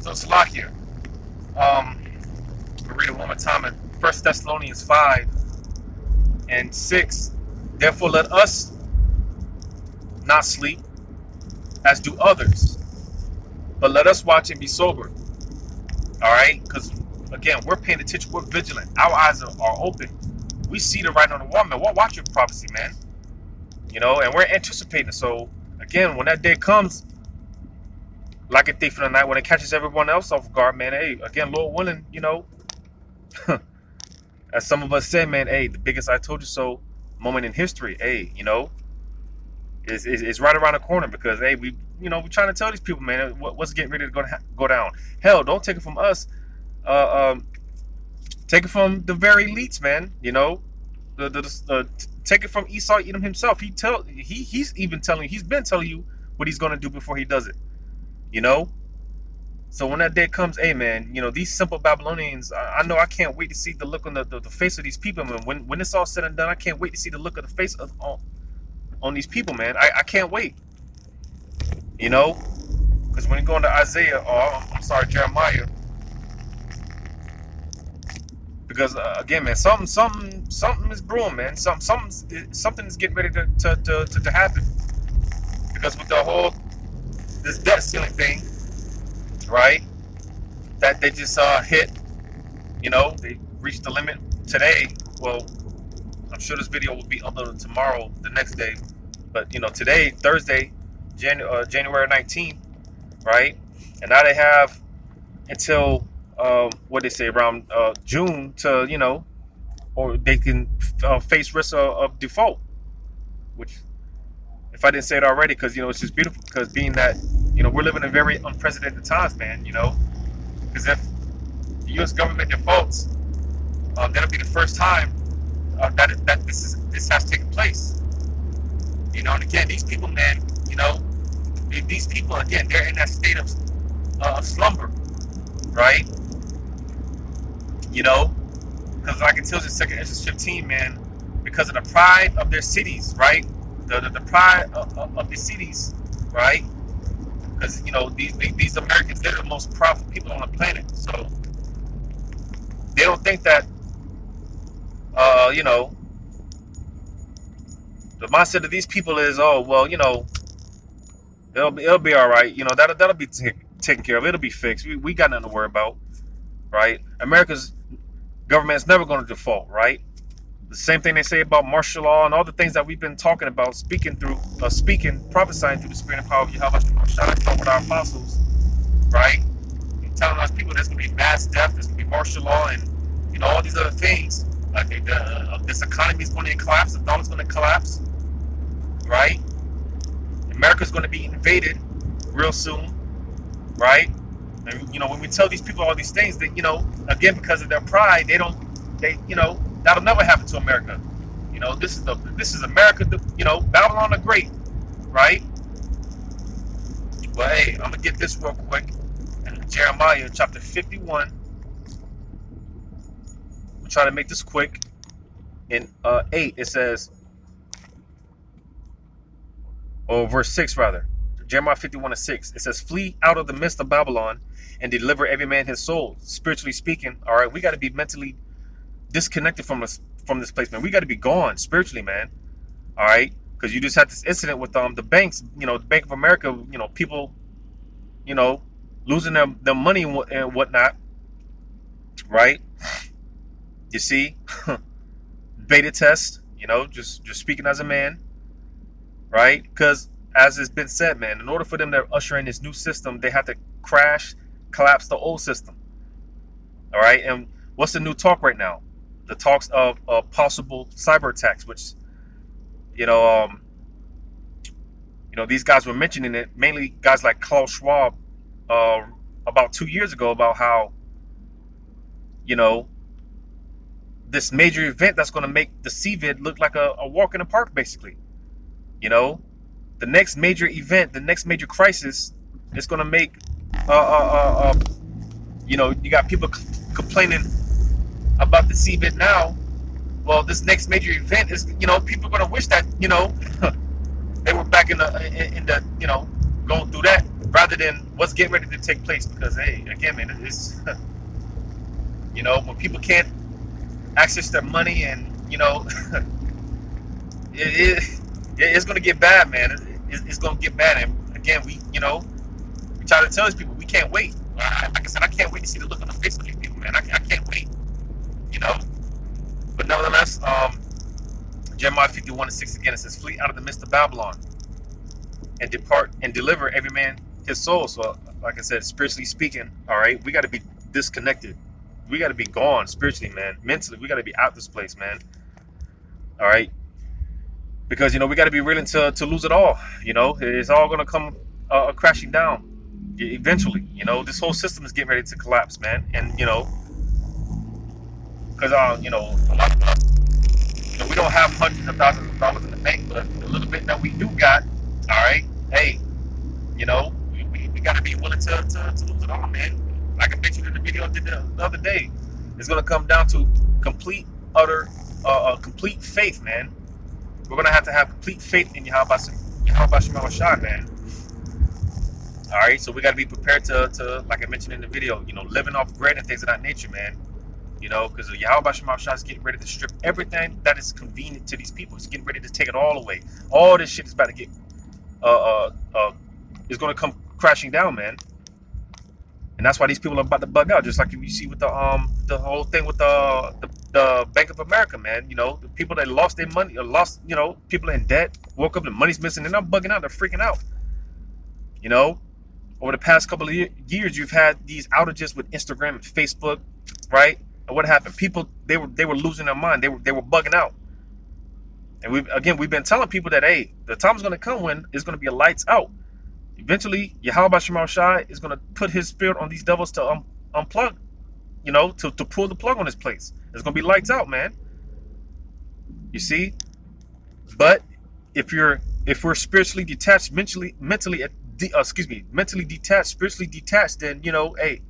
So Salakia, I'll read it one more time in 1 Thessalonians 5:6. Therefore let us not sleep as do others, but let us watch and be sober. All right? Because, again, we're paying attention. We're vigilant. Our eyes are open. We see the writing on the wall, man. We're watching prophecy, man. And we're anticipating. So, again, when that day comes, like a thief in the night, when it catches everyone else off guard, man, hey, again, Lord willing, as some of us say, man, hey, the biggest I told you so moment in history, hey, is right around the corner because, hey, we're trying to tell these people, man, what's getting ready to go down. Hell, don't take it from us. Take it from the very elites, man. Take it from Esau Edom himself. He's been telling you what he's going to do before he does it. So when that day comes, hey man, these simple Babylonians, I know I can't wait to see the look on the face of these people, man. When it's all said and done, I can't wait to see the look of the face on these people, man. I can't wait. Because when you go into Isaiah, Jeremiah, because again, man, something is brewing, man. Something is getting ready to happen. Because with the whole this debt ceiling thing, right? That they just hit, they reached the limit today. Well, I'm sure this video will be uploaded tomorrow, the next day. But today, Thursday, January 19th, right? And now they have until what they say around June to or they can face risk of default. Which, if I didn't say it already, because it's just beautiful. Because being that we're living in very unprecedented times, man. Because if the U.S. government defaults, that'll be the first time that this has taken place. And again, these people, man, these people, again, they're in that state of slumber, right? Because like it tells you, 2 Ezra 15, man, because of the pride of their cities, right? The pride of the cities, right? Because these Americans, they're the most powerful people on the planet, so they don't think that the mindset of these people is, oh well, it'll be all right, that'll be taken care of, it'll be fixed, we got nothing to worry about, right? America's government is never going to default, right? The same thing they say about martial law and all the things that we've been talking about, prophesying through the spirit and power of Yahweh, talking with our apostles, right? And telling us people there's going to be mass death, there's going to be martial law, and all these other things. Like this economy is going to collapse, the dollar's going to collapse, right? America's going to be invaded real soon, right? And when we tell these people all these things, that again, because of their pride, that'll never happen to America. This is America. Babylon the Great, right? But hey, I'm gonna get this real quick. In Jeremiah chapter 51. We'll try to make this quick. In 8, it says, or verse 6 rather. Jeremiah 51:6. It says, "Flee out of the midst of Babylon and deliver every man his soul." Spiritually speaking, all right, we got to be mentally disconnected from this place, man. We got to be gone spiritually, man. All right, because you just had this incident with the banks, the Bank of America, people, losing their money and whatnot, right? You see, beta test, just speaking as a man, right? Because as it's been said, man, in order for them to usher in this new system, they have to collapse the old system. All right, and what's the new talk right now? The talks of possible cyber attacks, which, these guys were mentioning it, mainly guys like Klaus Schwab, about 2 years ago, about how, this major event that's going to make the CVID look like a walk in the park, basically. The next major event, the next major crisis is going to make, you got people complaining about the CVID now. Well, this next major event is, people are going to wish that, they were back in the, going through that rather than what's getting ready to take place. Because hey, again, man, it's you know, when people can't access their money, and you know, it's going to get bad, man. It's going to get bad. And again, you know, we try to tell these people we can't wait. Like I said, I can't wait to see the look on the face of these people, man. I can't wait. You know, but nevertheless, Jeremiah 51:6 again, it says, "Flee out of the midst of Babylon, and depart and deliver every man his soul." So, like I said, spiritually speaking, all right, we got to be disconnected. We got to be gone spiritually, man. Mentally, we got to be out this place, man. All right, because you know we got to be willing to lose it all. You know, it's all gonna come crashing down eventually. You know, this whole system is getting ready to collapse, man. And you know, because you know, a lot of us, you know, we don't have hundreds of thousands of dollars in the bank, but the little bit that we do got, all right, hey, you know, we got to be willing to lose it all, man. Like I mentioned in the video I did the other day, it's gonna come down to complete, utter, complete faith, man. We're gonna have to have complete faith in Yahweh Shai, man. All right, so we got to be prepared to, like I mentioned in the video, you know, living off bread and things of that nature, man. You know, because Yahweh Shai is getting ready to strip everything that is convenient to these people. He's getting ready to take it all away. All this shit is about to get, is gonna come crashing down, man. And that's why these people are about to bug out, just like you see with the whole thing with the Bank of America, man. You know, the people that lost their money, or lost, you know, people in debt, woke up and money's missing, and they're not bugging out, they're freaking out. You know, over the past couple of years, you've had these outages with Instagram and Facebook, right? And what happened? People, they were losing their mind. They were bugging out. And we've been telling people that, hey, the time's going to come when it's going to be a lights out. Eventually, Yahweh Shai is going to put his spirit on these devils to unplug, you know, to pull the plug on this place. It's going to be lights out, man. You see? But if we're spiritually detached, mentally detached, spiritually detached, then, you know, hey,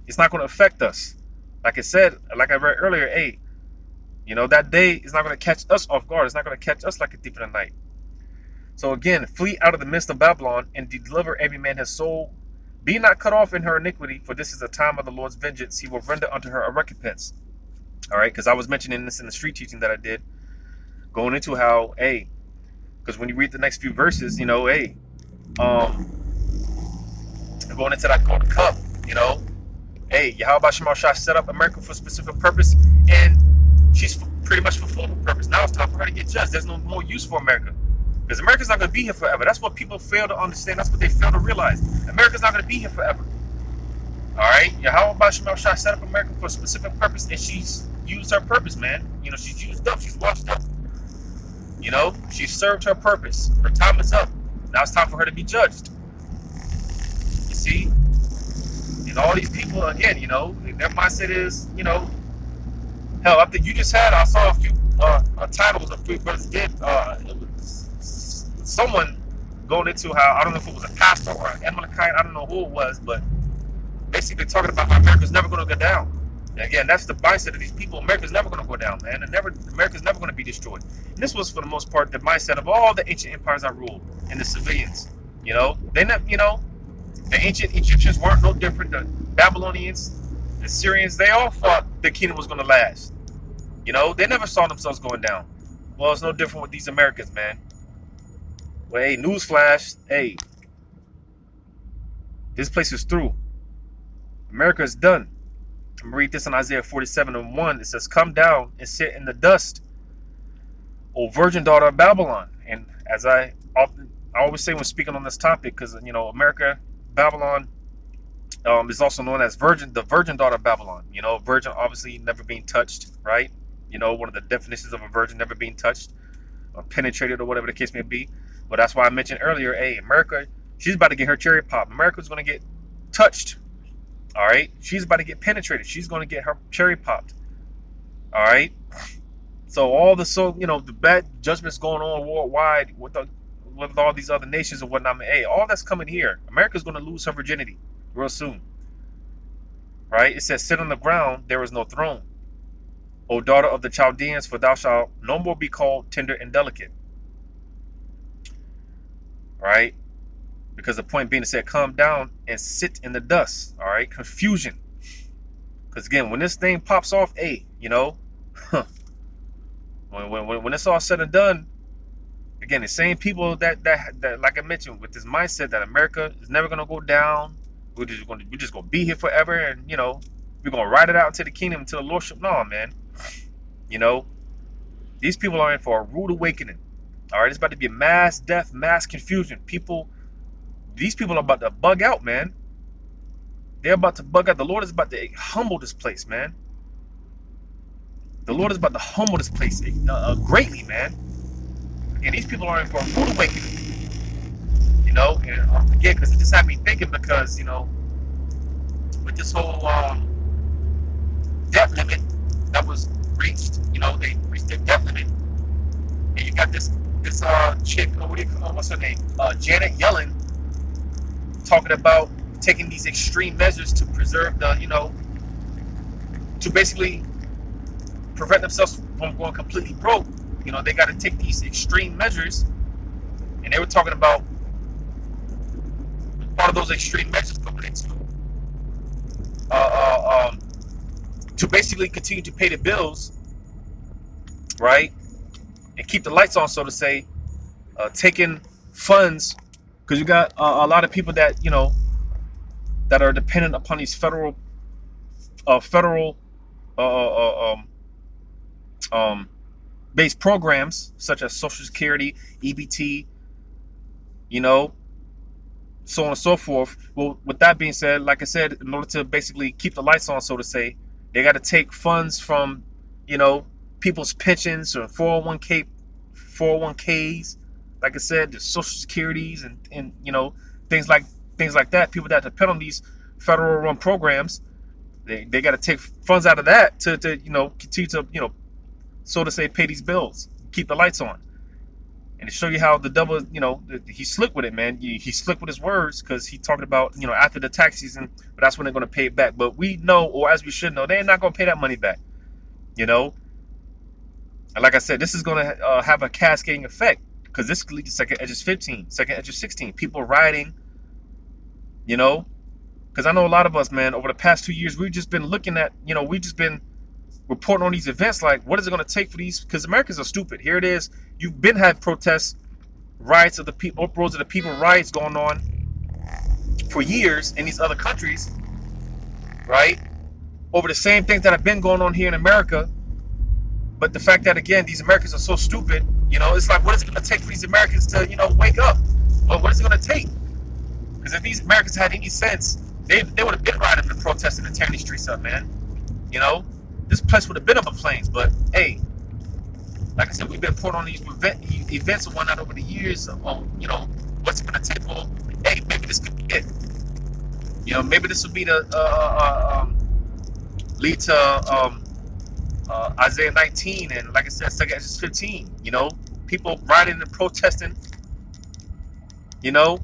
it's not going to affect us. Like I said, like I read earlier, hey, you know, that day is not going to catch us off guard. It's not going to catch us like a thief in the night. So again, flee out of the midst of Babylon and deliver every man his soul. Be not cut off in her iniquity, for this is the time of the Lord's vengeance. He will render unto her a recompense. All right, because I was mentioning this in the street teaching that I did, going into how, hey, because when you read the next few verses, you know, hey, going into that golden cup, you know, hey, Yahweh Shai set up America for a specific purpose, and she's pretty much fulfilled her purpose. Now it's time for her to get judged. There's no more use for America. Because America's not going to be here forever. That's what people fail to understand. That's what they fail to realize. America's not going to be here forever. All right? Yahweh Shai set up America for a specific purpose, and she's used her purpose, man. You know, she's used up. She's washed up. You know, she served her purpose. Her time is up. Now it's time for her to be judged. You see? And all these people, again, you know, their mindset is, you know, hell, I think you just had, I saw a few titles a few brothers did. It was someone going into how, I don't know if it was a pastor or an Amalekite, I don't know who it was, but basically talking about how America's never going to go down. And again, that's the mindset of these people. America's never going to go down, man. America's never going to be destroyed. And this was, for the most part, the mindset of all the ancient empires that ruled and the civilians. You know, you know, the ancient Egyptians weren't no different. The Babylonians, the Syrians, they all thought the kingdom was going to last. You know, they never saw themselves going down. Well, it's no different with these Americans, man. Well, hey, newsflash, hey, this place is through. America is done. I'm gonna read this in Isaiah 47:1. It says, "Come down and sit in the dust, O virgin daughter of Babylon." And as I always say when speaking on this topic, because you know, America, Babylon, is also known as the virgin daughter of Babylon. You know, virgin obviously never being touched, right? You know, one of the definitions of a virgin, never being touched or penetrated or whatever the case may be. But that's why I mentioned earlier, hey, America, she's about to get her cherry popped. America's going to get touched. All right. She's about to get penetrated. She's going to get her cherry popped. All right. So all the bad judgments going on worldwide with all these other nations and whatnot. Hey, all that's coming here. America's going to lose her virginity real soon. Right. It says, "Sit on the ground. There is no throne. O daughter of the Chaldeans, for thou shalt no more be called tender and delicate." Right? Because the point being, it said, calm down and sit in the dust. All right, confusion. Because again, when this thing pops off, hey, you know, when it's all said and done, again, the same people that like I mentioned, with this mindset that America is never gonna go down. We're just gonna be here forever, and you know, we're gonna ride it out into the kingdom until the lordship. No, man. You know, these people are in for a rude awakening. All right, it's about to be a mass death, mass confusion. These people are about to bug out, man. They're about to bug out. The Lord is about to humble this place, man. The Lord is about to humble this place greatly, man. And these people are in for a rude awakening. You know, and again, because it just had me thinking, because, you know, with this whole debt limit that was reached, you know, they reached their debt limit. And you got this chick, what's her name? Janet Yellen, talking about taking these extreme measures to preserve the, you know, to basically prevent themselves from going completely broke. You know, they got to take these extreme measures, and they were talking about part of those extreme measures going into to basically continue to pay the bills, right, and keep the lights on, so to say, taking funds, because you got a lot of people that, you know, that are dependent upon these federal based programs such as Social Security, EBT, you know, so on and so forth. Well, with that being said, like I said, in order to basically keep the lights on, so to say, they got to take funds from, you know, people's pensions or 401ks, like I said, the Social Securities and you know, things like that. People that depend on these federal run programs, they got to take funds out of that to you know, continue to, you know, so to say, pay these bills, keep the lights on. And to show you how the devil, you know, he's slick with it, man. He's slick with his words, because he talked about, you know, after the tax season, but that's when they're going to pay it back. But we know, or as we should know, they're not going to pay that money back, you know. And like I said, this is going to have a cascading effect, because this could lead to second edges 15, second edges 16, people rioting, you know. Because I know a lot of us, man, over the past 2 years, we've just been looking at, you know, we've just been reporting on these events like, what is it going to take for these? Because Americans are stupid. Here it is. You've been had protests, riots of the people, uproars of the people, riots going on for years in these other countries, right? Over the same things that have been going on here in America. But the fact that, again, these Americans are so stupid, you know, it's like, what is it going to take for these Americans to, you know, wake up? Well, what is it going to take? Because if these Americans had any sense, they would have been rioting and protesting and tearing these streets up, man. You know? This place would have been up in flames, but hey, like I said, we've been putting on these events and whatnot over the years. You know, what's it going to take? Well, hey, maybe this could be it. You know, maybe this will be the lead to Isaiah 19, and like I said, 2 Ezra 15. You know, people rioting and protesting. You know,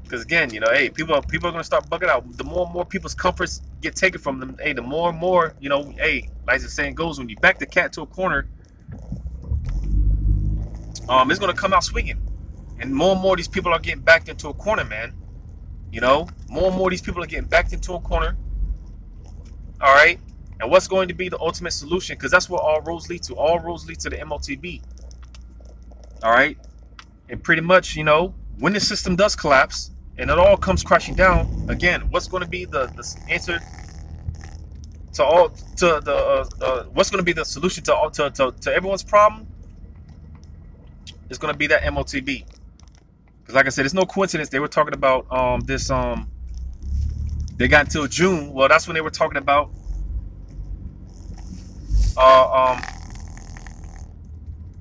because again, you know, hey, people are going to start bugging out. The more and more people's comforts get taken from them, hey, the more and more, you know, hey, like the saying goes, when you back the cat to a corner, it's going to come out swinging. And more these people are getting backed into a corner, man. You know, more and more these people are getting backed into a corner. All right. And what's going to be the ultimate solution? Because that's what all roads lead to. All roads lead to the MOTB. All right. And pretty much, you know, when the system does collapse and it all comes crashing down, again, what's going to be the answer to all, to the what's going to be the solution to everyone's problem? It's going to be that MOTB. Because like I said, it's no coincidence they were talking about this they got until June. Well, that's when they were talking about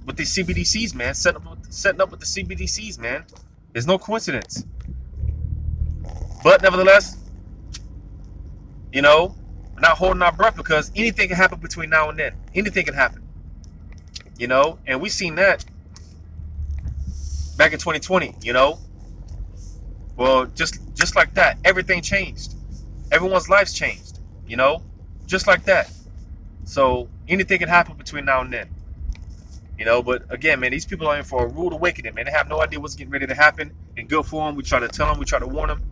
with the CBDCs, man, setting up with the CBDCs, man. There's no coincidence. But nevertheless, you know, we're not holding our breath, because anything can happen between now and then. Anything can happen. You know, and we seen that back in 2020, you know. Well, just like that, everything changed. Everyone's lives changed, you know, just like that. So anything can happen between now and then. You know, but again, man, these people are in for a rude awakening, man. They have no idea what's getting ready to happen. In good form, we try to tell them, we try to warn them.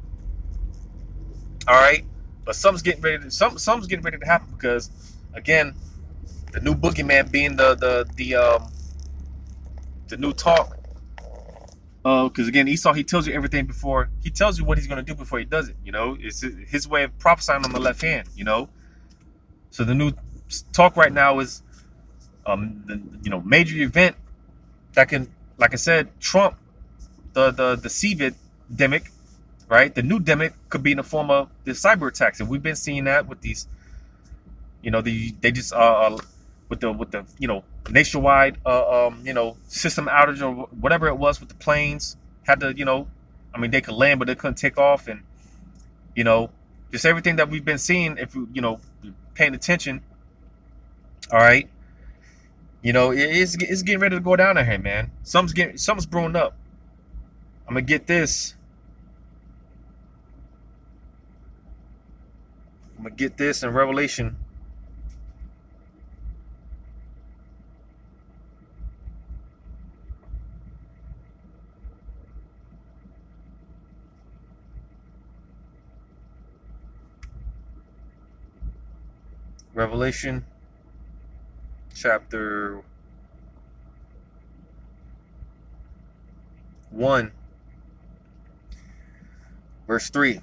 All right, but something's getting ready to happen because, again, the new boogeyman being the new talk. Because again, Esau, he tells you everything before he tells you what he's going to do before he does it. You know, it's his way of prophesying on the left hand. You know, so the new talk right now is, major event that can, like I said, trump the CVID demic, right? The new demic could be in the form of the cyber attacks, and we've been seeing that with these, they just with the nationwide system outage or whatever it was with the planes had to they could land but they couldn't take off, and just everything that we've been seeing, if paying attention. All right, it's getting ready to go down there, man. Something's brewing up. I'm gonna get this. In Revelation. Revelation chapter 1, verse 3.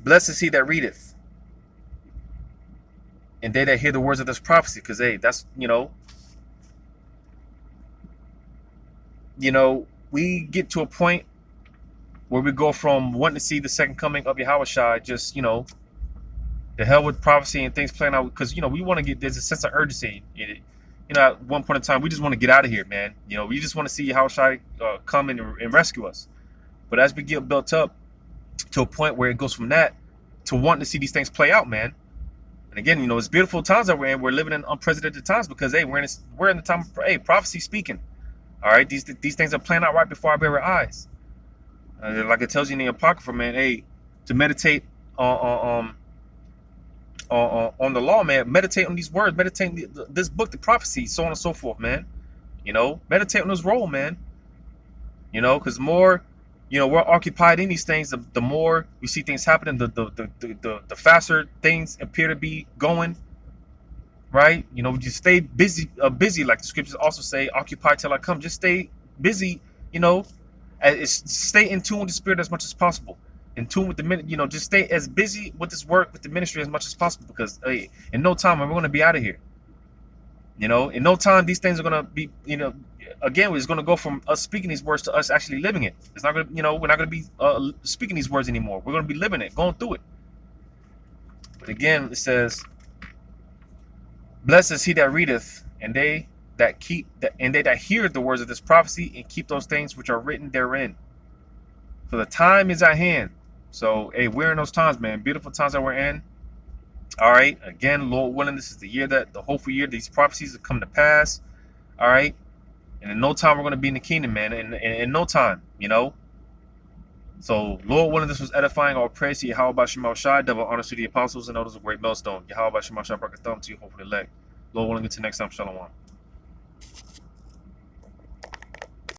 Blessed is he that readeth, and they that hear the words of this prophecy, because that's we get to a point where we go from wanting to see the second coming of Yahushua, just the hell with prophecy and things playing out, because we want to get, there's a sense of urgency in it. At one point in time, we just want to get out of here, man. We just want to see Yahushua come in and rescue us. But as we get built up to a point where it goes from that to wanting to see these things play out, man. And again, it's beautiful times that we're in. We're living in unprecedented times because we're in the time of prophecy speaking. All right, these things are playing out right before our very eyes. Like it tells you in the Apocrypha, man. To meditate on the law, man. Meditate on these words. Meditate on this book, the prophecy, so on and so forth, man. Meditate on this role, man. Because the more we're occupied in these things, the more we see things happening, the faster things appear to be going. Right? Just stay busy, like the scriptures also say, occupy till I come. Just stay busy, stay in tune with the spirit as much as possible. In tune with the minute, just stay as busy with this work, with the ministry as much as possible, because in no time we're going to be out of here. In no time these things are going to be, again, it's going to go from us speaking these words to us actually living it. It's not going to, we're not going to be speaking these words anymore. We're going to be living it, going through it. But again, it says, blessed is he that readeth, and they that hear the words of this prophecy and keep those things which are written therein. So the time is at hand. So, we're in those times, man. Beautiful times that we're in. All right. Again, Lord willing, this is the year the hopeful year these prophecies have come to pass. All right. And in no time, we're going to be in the kingdom, man. In no time, So, Lord willing, this was edifying. All praise to Yahweh Bashim Shai. Double honors to the apostles and others of great millstone. Yahweh Bashim Shai, break a thumb to you, hopefully elect. Lord willing, until next time. Shalom.